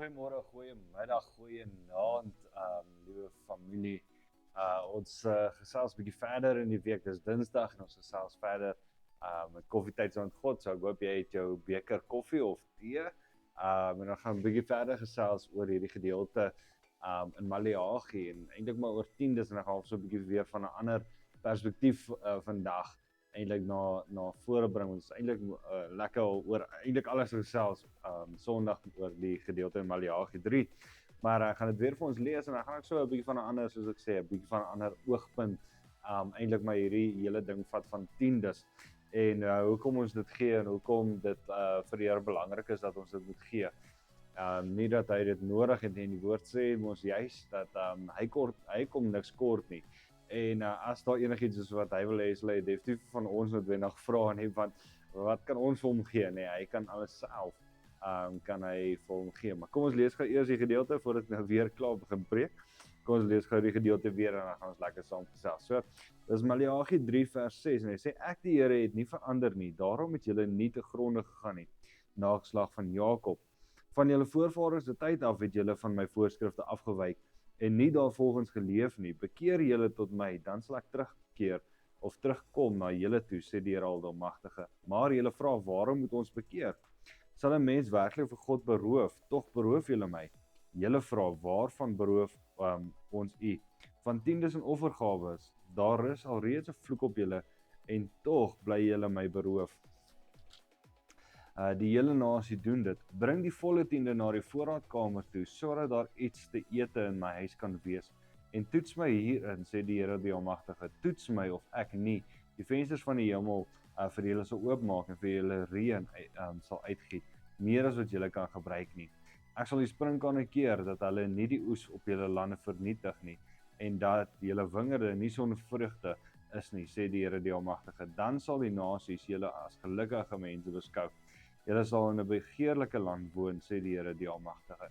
Goeiemôre, goeiemiddag, goeienaand, liewe familie. Ons gesels bietjie verder in die week. Dis Dinsdag en ons gesels verder met koffietyd saam met God. So ek hoop jy het jou beker koffie of tee. En dan gaan 'n bietjie verder gesels oor hierdie gedeelte in Maleagi en eintlik maar oor tiendes en dan gaan ons so 'n bietjie weer van 'n ander perspektief vandag eintlik na voorbring. Ons is eintlik lekker oor eintlik alles gesels Sondag oor die gedeelte in Maleagi 3. Maar ek gaan dit weer vir ons lees en dan gaan ek so 'n bietjie van 'n ander, soos ek sê, 'n bietjie van 'n ander oogpunt eintlik maar hierdie hele ding vat van tiendes en hoekom ons dit gee en hoekom dit vir die Here belangrik is dat ons dit moet gee. Nie dat hy dit nodig het nie, en die woord sê ons juist dat hy kom niks kort nie. En as daar enigiets is wat hy wil hê, sal hy definitief van ons noodwendig vra nie, want wat kan ons vir hom gee? Nee, hy kan alles self kan hy vir hom gee. Maar kom ons lees gou eers die gedeelte voordat ek nou weer klaar begin preek. Kom ons lees gou die gedeelte weer en dan gaan ons lekker saam gesels. So, dis Maleagi 3 vers 6 en hy sê ek die Here het nie verander nie. Daarom het julle nie te gronde gegaan nie. Nageslag van Jakob. Van julle voorvaders se tyd af het julle van my voorskrifte afgewyk en nie daarvolgens geleef nie. Bekeer julle tot my, dan sal ek terugkeer of terugkom na julle toe, sê die Here Almagtige. Maar julle vra, waarom moet ons bekeer? Sal 'n mens werklik vir God beroof? Tog beroof julle my. Julle vra, waarvan beroof ons u? Van tiendes en offergawes. Daar is alreeds 'n vloek op julle en tog bly julle my beroof. Die hele nasie doen dit. Bring die volle tiende na die voorraadkamer toe, sodat daar iets te ete in my huis kan wees. En toets my hierin, sê die Here die Almagtige. Toets my of ek nie die vensters van die hemel vir julle sal oopmaak en vir julle reën sal uitgiet, meer as wat julle kan gebruik nie. Ek sal die sprinkane keer dat hulle nie die oes op julle lande vernietig nie, en dat julle wingerde nie sonder vrugte is nie, sê die Here die Almagtige. Dan sal die nasies julle as gelukkige mense beskou. Julle sal in 'n begeerlike land woon, sê die Here die Almagtige.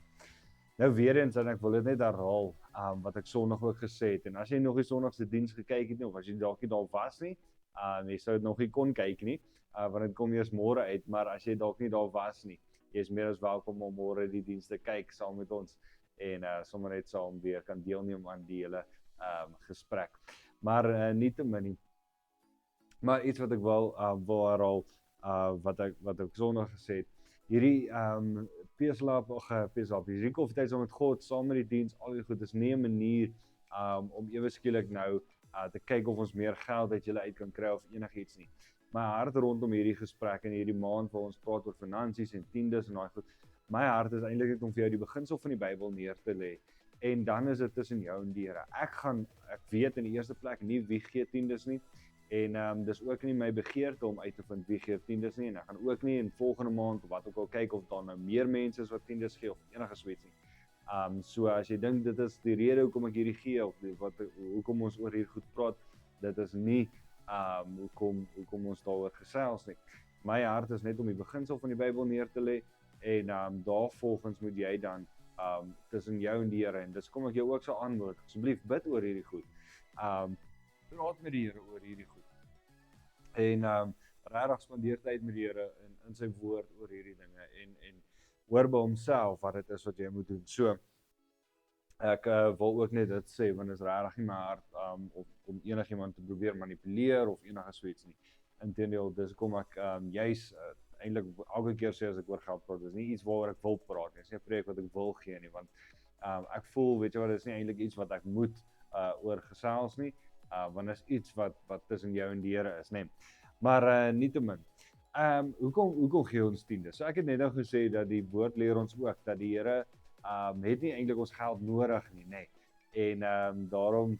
Nou weer eens, en ek wil dit net herhaal, wat ek Sondag ook gesê het, en as jy nog die Sondag se diens gekyk het nie, of as jy dalk nie daar was nie, jy sou dit nog nie kon kyk nie, want dit kom eers môre uit, maar as jy dalk nie daar was nie, jy is meer as welkom om môre die diens te kyk saam met ons, en sommer net saam weer kan deelneem aan die hele gesprek. Maar nietemin nie. Maar iets wat ek wil herhaal, wat ek Sondag gesê het, hierdie hierdie koffietyd saam met God, saam met die diens, al die goed, is nie 'n manier om ewe skielik nou te kyk of ons meer geld uit julle uit kan kry of enigiets nie. My hart rondom hierdie gesprek en hierdie maand waar ons praat oor finansies en tiendes en daai goed, my hart is eintlik net om vir jou die beginsel van die Bybel neer te lê. En dan is dit tussen jou en die Here. Ek weet in die eerste plek nie wie gee tiendes nie. En dis ook nie my begeerte om uit te vind wie gee tiendes nie, en ek gaan ook nie in volgende maand of wat ook al kyk of daar nou meer mense is wat tiendes gee of enige swets nie. So as jy dink dit is die rede hoekom ek hierdie gee of hoekom ons oor hier goed praat, dit is nie hoekom ons daaroor gesels nie. My hart is net om die beginsel van die Bybel neer te lê en daarvolgens moet jy dan tussen jou en die Here, en dis kom ek jou ook so aanmoedig, asseblief bid oor hierdie goed. Praat met die Here oor hierdie goed. En regtig spandeer tyd met die Here in sy woord oor hierdie dinge en hoor by homself wat dit is wat jy moet doen. So ek wil ook net dit sê, want dit is regtig nie my hart om enigiemand te probeer manipuleer of enige soets nie. Inteendeel, dis kom ek juis eintlik elke keer sê as ek oor geld praat, dis nie iets waaroor ek wil praat nie. Dis nie 'n preek wat ek wil gee nie, want ek voel, weet jy wat, dis nie eintlik iets wat ek moet oor gesels nie. Want is iets wat tussen jou en die Here is, nee. Maar nietemin. Hoekom gee ons tiendes? So ek het net nou gesê dat die woord leer ons ook dat die Here het nie eintlik ons geld nodig nie, nee. En daarom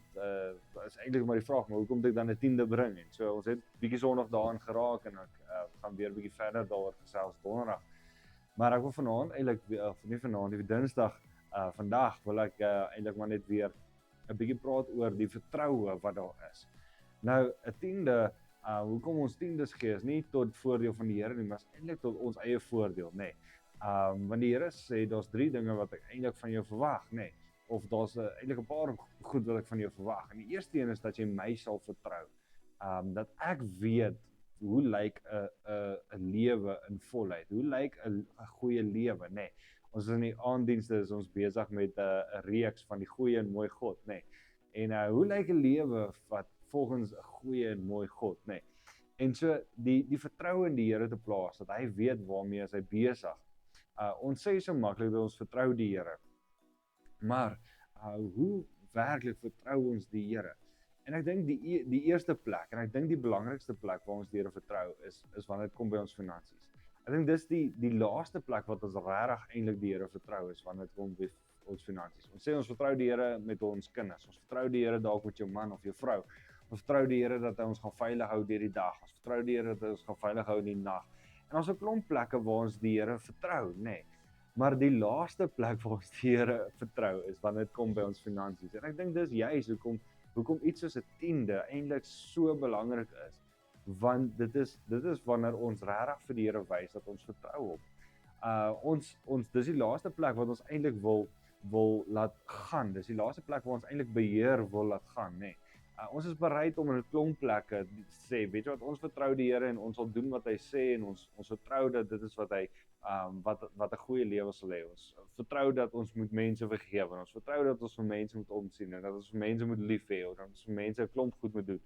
is eintlik maar die vraag, maar hoekom moet ek dan 'n tiende bring? En so ons het bietjie Sondag daarin geraak en ek gaan weer bietjie verder daaroor gesels Donderdag. Maar ek wil vanaand eintlik nie vanaand, die Dinsdag vandag wil ek eintlik maar net weer 'n bietjie praat oor die vertroue wat daar is. Nou 'n tiende, hoekom ons tiendes gee is nie tot voordeel van die Here nie, maar eintlik tot ons eie voordeel, nê. Want die Here sê daar's 3 dinge wat ek eintlik van jou verwag, nê. Of daar's eintlik 'n paar goed wat ek van jou verwag. En die eerste een is dat jy my sal vertrou. Dat ek weet hoe lyk 'n lewe in volheid? Hoe lyk 'n goeie lewe, nê? Ons is in die aanddienste is ons besig met 'n reeks van die goeie en mooi God, nê. Nee. En hoe lyk 'n lewe wat volgens 'n goeie en mooi God, nê. Nee. En so die vertroue in die Here te plaas dat hy weet waarmee hy besig. Ons sê so maklik dat ons vertrou die Here. Maar hoe werklik vertrou ons die Here? En ek dink die eerste plek en ek dink die belangrikste plek waar ons die Here vertrou is wanneer dit kom by ons finansies. Ek dink dis die laaste plek wat ons regtig eintlik die Here vertrou is wanneer dit kom by ons finansies. Ons sê ons vertrou die Here met ons kinders. Ons vertrou die Here dalk met jou man of jou vrou. Ons vertrou die Here dat hy ons gaan veilig hou deur die dag. Ons vertrou die Here dat hy ons gaan veilig hou in die nag. En ons het 'n klomp plekke waar ons die Here vertrou, nê. Nee. Maar die laaste plek waar ons die Here vertrou is wanneer dit kom by ons finansies. En ek dink dis juist hoekom iets soos 'n tiende eintlik so belangrik is. Want dit is wanneer ons regtig vir die Here wys dat ons vertrou hom. Ons dis die laaste plek wat ons eintlik wil laat gaan. Dis die laaste plek waar ons eintlik beheer wil laat gaan, nê. Nee. Ons is bereid om in 'n klomp plekke sê, weet jy wat, ons vertrou die Here en ons sal doen wat hy sê en ons vertrou dat dit is wat hy wat 'n goeie lewe sal hê. Ons vertrou dat ons moet mense vergewe en ons vertrou dat ons vir mense moet omsien en dat ons vir mense moet lief hê en dat ons vir mense 'n klomp goed moet doen.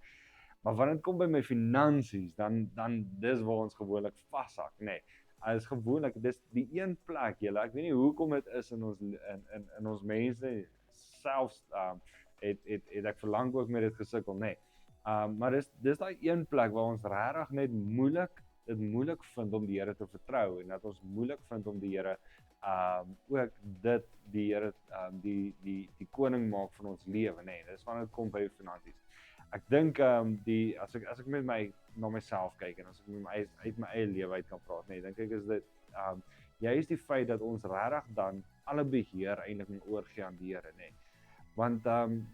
Maar wanneer dit kom by my finansies, dan dis waar ons gewoonlik vashak, nê. Nee. Is gewoonlik dis die een plek, julle, ek weet nie hoekom dit is in ons mense selfs het ek verlang ook met dit gesukkel, nê. Nee. Maar dis daai een plek waar ons regtig net moeilik vind om die Here te vertrou en dat ons moeilik vind om die Here ook die Here die koning maak van ons lewe, nê. Nee. Dis wanneer dit kom by finansies. Ek dink as ek met na myself kyk en as ek uit my eie lewe uit kan praat, nê, dink ek is dit juist die feit dat ons regtig dan alle beheer eintlik moet oorgee aan die Here, nê. Want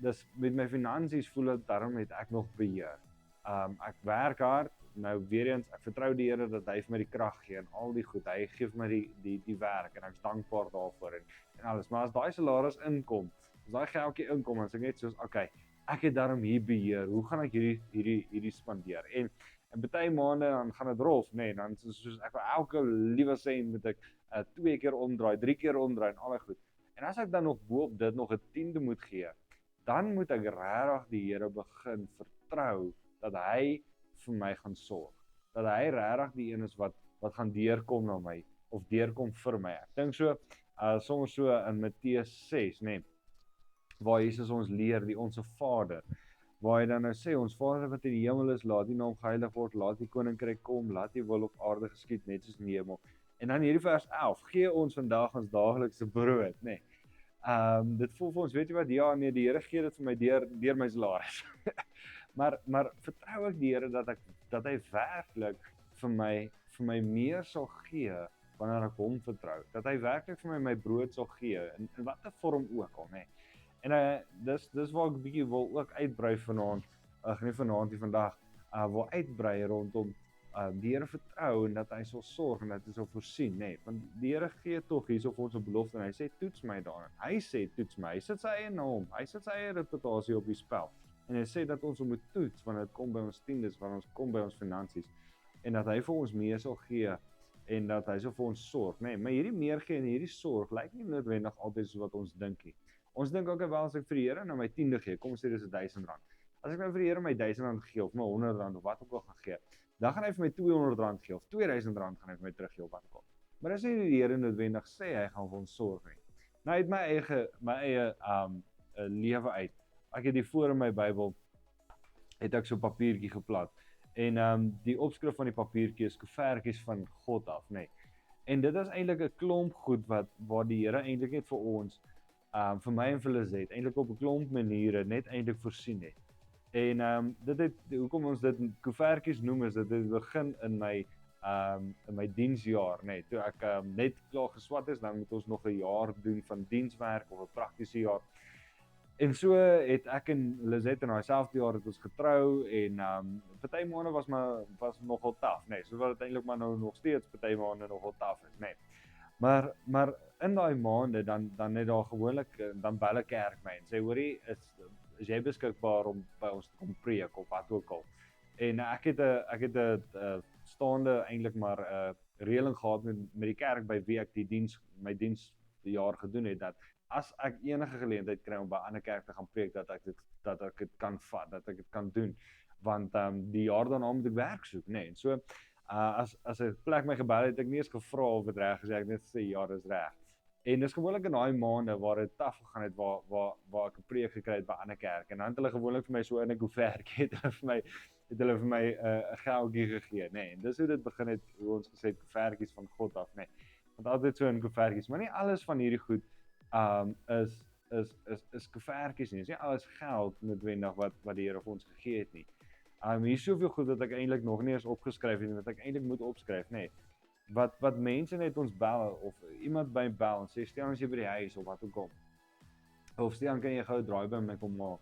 dis met my finansies voel dit daarom het ek nog beheer. Ek werk hard, nou weer eens ek vertrou die Here dat hy vir my die krag gee en al die goed. Hy gee vir my die werk en ek's dankbaar daarvoor en alles. Maar as daai salaris inkom, as daai geldjie inkom, dan sê ek net soos, okay, ek het daarom hier beheer. Hoe gaan ek hierdie spandeer? En party maande dan gaan dit rof, nê, dan soos ek wil elke liewe sent moet ek 2 keer omdraai, 3 keer omdraai en al die goed. En as ek dan nog bo-op dit nog 'n tiende moet gee, dan moet ek regtig die Here begin vertrou dat hy vir my gaan sorg. Dat hy regtig die een is wat gaan deurkom na my of deurkom vir my. Ek dink so soms so in Matteus 6, nê, waar Jesus ons leer die Onse Vader, waar hy dan nou sê, ons Vader wat in die hemel is, laat U naam geheilig word, laat U koninkryk kom, laat U wil op aarde geskied net soos in die hemel. En dan hierdie vers 11, gee ons vandag ons daaglikse brood, nê. Dit voel vir ons, weet jy wat, ja nee, die Here gee dit vir my deur my salaris. maar vertrou ek die Here dat hy werklik vir my meer sal gee wanneer ek hom vertrou. Dat hy werklik vir my brood sal gee in watter vorm ook al, nê. En dis waar ek 'n bietjie wil ook uitbrei vanaand, nie vanaand nie, vandag, wil uitbrei rondom die Here vertrou en dat hy sal sorg en dat hy sal voorsien, nê. Want die Here gee tog hierso vir ons 'n belofte en hy sê toets my daarin. Hy sê toets my. Hy sit sy eie naam, hy sit sy eie reputasie op die spel. En hy sê dat ons moet toets wanneer dit kom by ons tiendes, wanneer ons kom by ons finansies en dat hy vir ons meer sal gee en dat hy sal vir ons sorg, nê. Maar hierdie meer gee en hierdie sorg lyk nie noodwendig altyd so wat ons dink nie. Ons dink ook wel as ek vir die Here nou my tiende gee, kom ons sê dis R1000. As ek nou vir die Here my R1000 gee of my R100 of wat ook al gaan gee, dan gaan hy vir my R200 gee of R2000 gaan hy vir my teruggee op wat ook al. Maar as hy die Here noodwendig sê hy gaan vir ons sorg nie. Nou uit my eie lewe uit. Ek het hier voor in my Bybel het ek so 'n papiertjie geplat. En die opskrif van die papiertjie is koevertjies van God af, nê. En dit is eintlik 'n klomp goed waar die Here eintlik net vir ons vir my en vir Lizet eintlik op 'n klomp maniere net eintlik voorsien het. En hoekom ons dit koevertjies noem is dit het begin in my diensjaar, nê. Toe ek net klaar geswat is, dan moet ons nog 'n jaar doen van dienswerk of 'n praktiese jaar. En so het ek en Lizet in daai selfde jaar het ons getrou en party maande was nogal taaf, nê. So wat dit eintlik maar nou nog steeds party maande nogal taaf is, nê. Maar in daai maande dan het daar gewoonlik dan bel 'n kerk my en sê hoorie is jy beskikbaar om by ons te kom preek of wat ook al. En ek het 'n staande eintlik maar 'n reëling gehad met die kerk by wie ek my diens die jaar gedoen het, dat as ek enige geleentheid kry om by 'n ander kerk te gaan preek, dat ek dit kan vat, dat ek dit kan doen, want die jaar daarna moet ek werk soek, nê. En so as 'n plek my gebel het, ek nie eens gevra of dit reg is, ek net gesê ja, dis reg. En dis gewoonlik in daai maande waar dit taaf gegaan het, waar ek 'n preek gekry het by ander kerk, en dan het hulle gewoonlik vir my so in 'n koevertjie het hulle vir my 'n geldjie gegee, nê. En dis hoe dit begin het, hoe ons gesê het, koevertjies van God af, nê. Want altyd so in koevertjies, maar nie alles van hierdie goed is koevertjies nie. Dis nie alles geld noodwendig wat die Here vir ons gegee het nie. Hier is soveel goed wat ek eintlik nog nie eens opgeskryf het en wat ek eintlik moet opskryf, nê. Wat mense net ons bel of iemand by bel en sê Stiaan as jy by die huis of wat ook al. Of Stiaan kan jy gou 'n draai by my kom maak.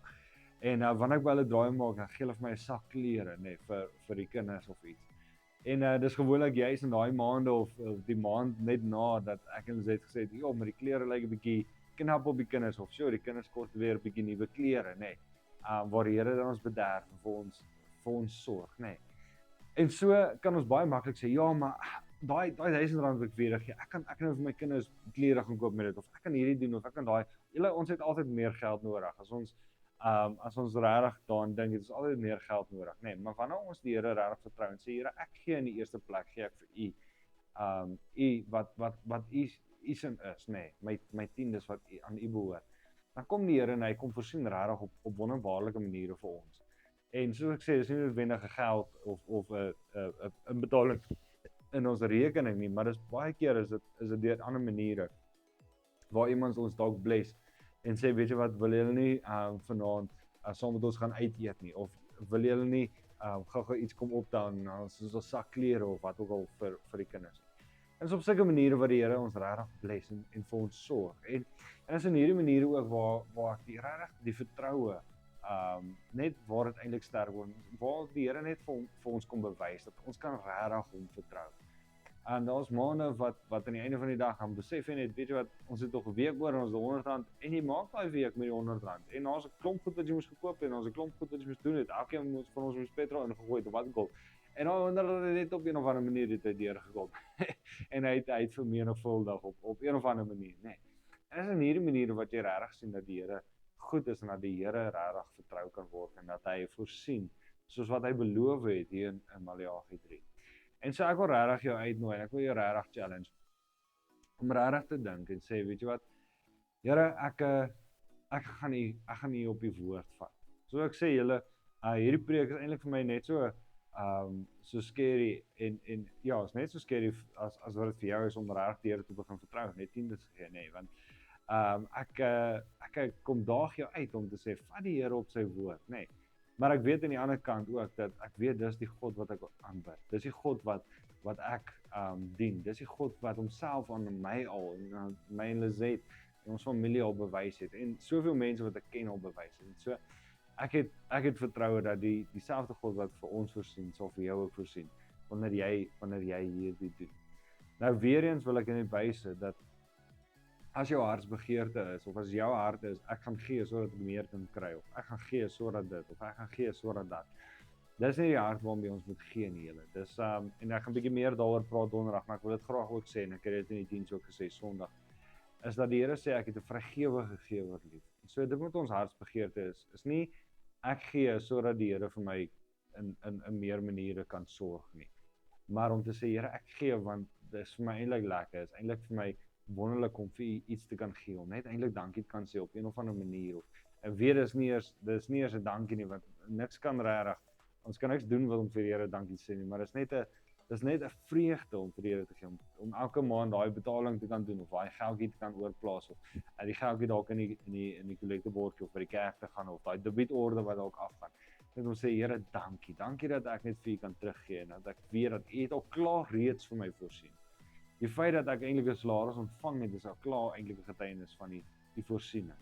En wanneer ek by hulle draai maak, dan gee hulle vir my 'n sak klere, nê, vir die kinders of iets. En dis gewoonlik juist in daai maande of die maand net na dat ek en hulle het gesê, "Ja, maar die klere lyk 'n bietjie knap op die kinders of so, die kinders kort weer 'n bietjie nuwe klere, nê." Waar die Here dan ons bederf en vir ons sorg, nê. En so kan ons baie maklik sê, "Ja, maar daai R1000 wat ek weer gee, ek kan nou vir my kinders klere gaan koop met dit of ek kan hierdie doen of ek kan daai." Ons het altyd meer geld nodig. As ons regtig daaraan dink, het ons altyd meer geld nodig, nê. Maar wanneer ons die Here regtig vertrou en sê, "Here, ek gee in die eerste plek gee ek vir U wat U sin is, nê, my tiendes wat aan U behoort." Dan kom die Here en hy kom voorsien regtig op wonderbaarlike maniere vir ons. En soos ek sê, dis nie noodwendige geld of 'n betaling in ons rekening nie, maar dis baie keer is dit deur ander maniere waar iemand ons dalk bless en sê, "Weet jy wat, wil julle nie vanaand saam met ons gaan uit eet nie, of wil julle nie gou iets kom optel soos 'n sak klere of wat ook al vir die kinders." En dis op sulke maniere wat die Here ons regtig bless en vir ons sorg. En is in hierdie maniere ook waar ek regtig die vertroue net waar dit eintlik sterk word, waar die Here net vir ons kom bewys dat ons kan regtig hom vertrou. En daar's maande wat aan die einde van die dag gaan besef jy net, weet jy wat, ons het nog 'n week oor en ons het R100 en jy maak daai week met die R100 en daar's 'n klomp goed wat jy moes gekoop en daar's 'n klomp goed wat jy moes doen het. Elkeen van ons moes petrol ingegooi het of wat ook al. En daai R100 het net op 'n of ander manier dit deurgekom. En hy het vermenigvuldig op 'n of ander manier, nê. En is in hierdie maniere wat jy regtig sien dat die Here goed is en dat die Here regtig vertrou kan word en dat hy voorsien soos wat hy beloof het hier in Maleagi 3. En so ek wil regtig jou uitnooi en ek wil jou regtig challenge om regtig te dink en sê, weet jy wat, Here, ek gaan nie op die woord vat. So ek sê julle, hierdie preek is eintlik vir my net so scary en ja, is net so scary as wat dit vir jou is om regtig die Here te begin vertrou, net tiendes te gee, nee, want ek kom daag jou uit om te sê, vat die Here op sy woord, nê. Maar ek weet aan die ander kant ook, dat ek weet dis die God wat ek aanbid. Dis die God wat ek dien. Dis die God wat homself aan my al, en my en Lizet, en ons familie al bewys het, en soveel mense wat ek ken al bewys het. En so, ek het vertroue dat dieselfde God wat vir ons voorsien, sal vir jou ook voorsien, wanneer jy hierdie doen. Nou weer eens wil ek net bysit, dat as jou hartsbegeerte is, of as jou hart is, ek gaan gee sodat ek meer kan kry, of ek gaan gee sodat dit, of ek gaan gee sodat dat. Dis nie die hart waarmee ons moet gee nie, julle. Dis en ek gaan 'n bietjie meer daaroor praat donderdag, maar ek wil dit graag ook sê en ek het dit in die diens ook gesê Sondag. Is dat die Here sê ek het 'n vrygewige gewer lief. So dit moet ons hartsbegeerte is nie ek gee sodat die Here vir my in meer maniere kan sorg nie. Maar om te sê Here, ek gee want dis vir my eintlik lekker, is eintlik vir my wonderlik om vir U iets te kan gee, om net eintlik dankie te kan sê op een of ander manier. En weer dis nie eers 'n dankie nie, want niks kan regtig. Ons kan niks doen wat om vir die Here dankie sê nie, maar dis net 'n vreugde om vir die Here te gee, om elke maand daai betaling te kan doen of daai geldjie te kan oorplaas of die geldjie dalk in die kollektebordjie of by die kerk te gaan of daai debietorde wat dalk afgaan. Net om sê Here, dankie dat ek net vir U kan teruggee en dat ek weet dat U het al klaar reeds vir my voorsien. Die feit dat ek eintlik 'n salaris ontvang het, is al klaar eintlik 'n getuienis van die voorsiening.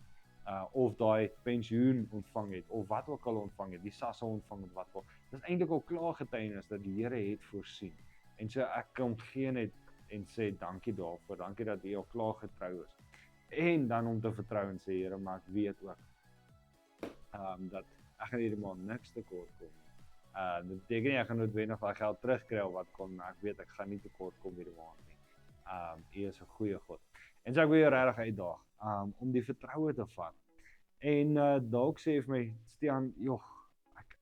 Of daai pensioen ontvang het, of wat ook al ontvang het, die SASSA ontvang het, wat ook. Dis eintlik al klaar getuienis dat die Here het voorsien. En so ek kom gee net en sê dankie daarvoor, dankie dat U al klaar getrou is. En dan om te vertrou en sê Here, maar ek weet ook dat ek gaan hierdie maand niks tekort kom. Dit beteken nie ek gaan noodwendig daai geld terugkry of wat kom, maar ek weet ek gaan nie tekort kom hierdie maand nie. U is 'n goeie God. En so ek wil jou regtig uitdaag om die vertroue te vat. En dalk sê jy vir my, Stiaan, joh,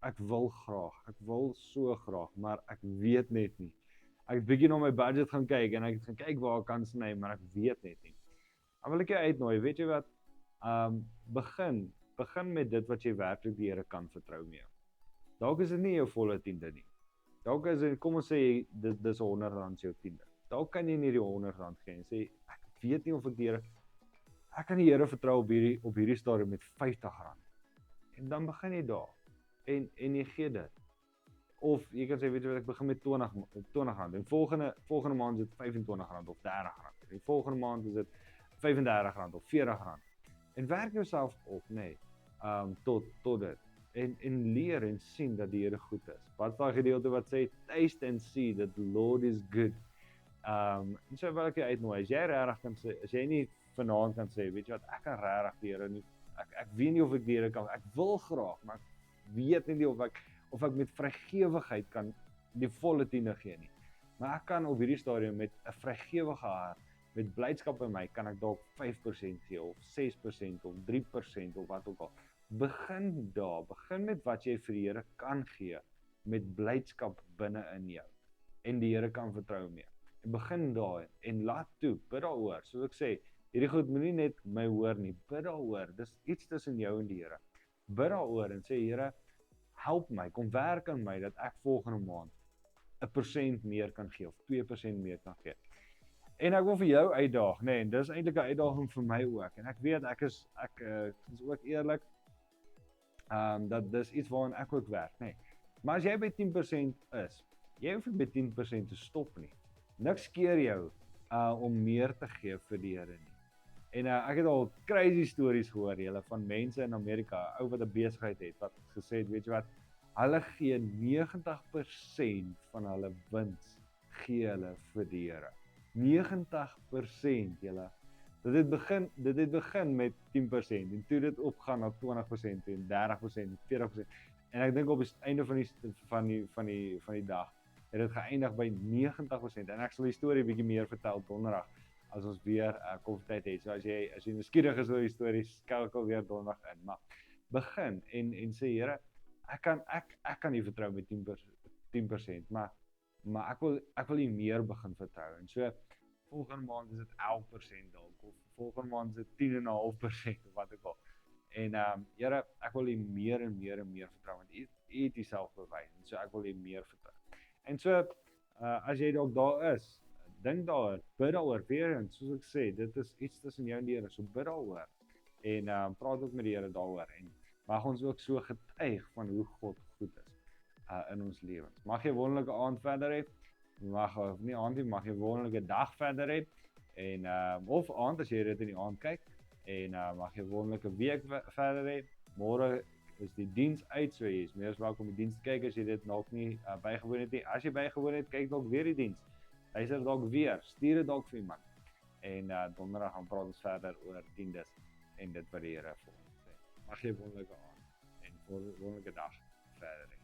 ek wil graag, ek wil so graag, maar ek weet net nie. Ek het bietjie na my budget gaan kyk en ek het gaan kyk waar ek kan sny, maar ek weet net nie. Dan wil ek jou uitnooi, weet jy wat? Begin met dit wat jy werklik die Here kan vertrou mee. Dalk is dit nie jou volle tiende nie. Dalk is dit, kom ons sê, dis R100 jou tiende. Dalk kan jy nie die R100 gee en sê, ek weet nie of ek kan die Here vertrou op hierdie stadium met R50. En dan begin jy daar. En jy gee dit. Of jy kan sê, weet jy wat, ek begin met R20. En volgende maand is dit R25 of R30. En volgende maand is dit R35 of R40. En werk jouself op, nee, tot dit. En leer en sien dat die Here goed is. Wat is daai gedeelte wat sê, taste and see that the Lord is good. En so wil ek jou uitnooi, as jy regtig kan sê, as jy nie vanaand kan sê, weet jy wat, ek kan regtig die Here nie, ek weet nie of ek die Here kan, ek wil graag, maar ek weet nie of ek met vrygewigheid kan die volle tiende gee nie. Maar ek kan op hierdie stadium met 'n vrygewige hart, met blydskap in my, kan ek dalk 5% gee, of 6%, of 3%, of wat ook al. Begin daar, begin met wat jy vir die Here kan gee, met blydskap binne in jou, en die Here kan vertrou mee. En begin daar, en laat toe, bid daaroor, soos ek sê, hierdie goed moet nie net my hoor nie, bid daaroor, dis iets tussen jou en die Here. Bid daaroor en sê, Here, help my, kom werk aan my, dat ek volgende maand 1% meer kan gee, of 2% meer kan gee. En ek wil vir jou uitdaag, nee, en dis eintlik 'n uitdaging vir my ook, en ek weet, ek is ook eerlik, dat dis iets waaraan ek ook werk, nee. Maar as jy by 10% is, jy hoef nie by 10% te stop nie. Niks keer jou om meer te gee vir die Here nie. En ek het al crazy stories gehoor, julle, van mense in Amerika, ou wat 'n besigheid het, wat gesê het, weet jy wat, hulle gee 90% van hulle wins, gee hulle vir die Here. 90%, julle. Dit het begin met 10%, en toe dit opgaan na 20%, en 30%, en 40%, en ek dink op die einde van die dag, het dit geëindig by 90%, en ek sal die storie bietjie meer vertel donderdag, as ons weer koffietyd het, so as jy nuuskierig is oor die storie, skakel weer donderdag in, maar begin, en sê, Here, ek kan nie vertrou met 10%, maar ek wil nie meer begin vertrou, en so, volgende maand is dit 11% dalk, of volgende maand is dit 10,5%, of wat ook al, en Here, ek wil nie meer en meer en meer vertrou, want u het jouself bewys, en so ek wil nie meer vertrou. En so, as jy dalk daar is, dink daaroor, bid daaroor, weer eens, soos ek sê, dit is iets tussen jou en die Here, so bid daaroor, en praat ook met die Here daaroor, en mag ons ook so getuig van hoe God goed is in ons lewens. Mag jy 'n wonderlike aand verder hê, mag jy 'n wonderlike dag verder hê, en of aand as jy dit in die aand kyk, en mag jy 'n wonderlike week verder hê. Môre is die diens uit, so jy is meer as welkom die diens te kyk as jy dit dalk nie bygewoon het nie. As jy bygewoon het, kyk dalk weer die diens. Luister dalk weer, stuur dit dalk vir iemand. En donderdag gaan praat ons verder oor tiendes en dit wat die Here vir ons sê. Mag jy 'n wonderlike aand en 'n wonderlike dag verder hê.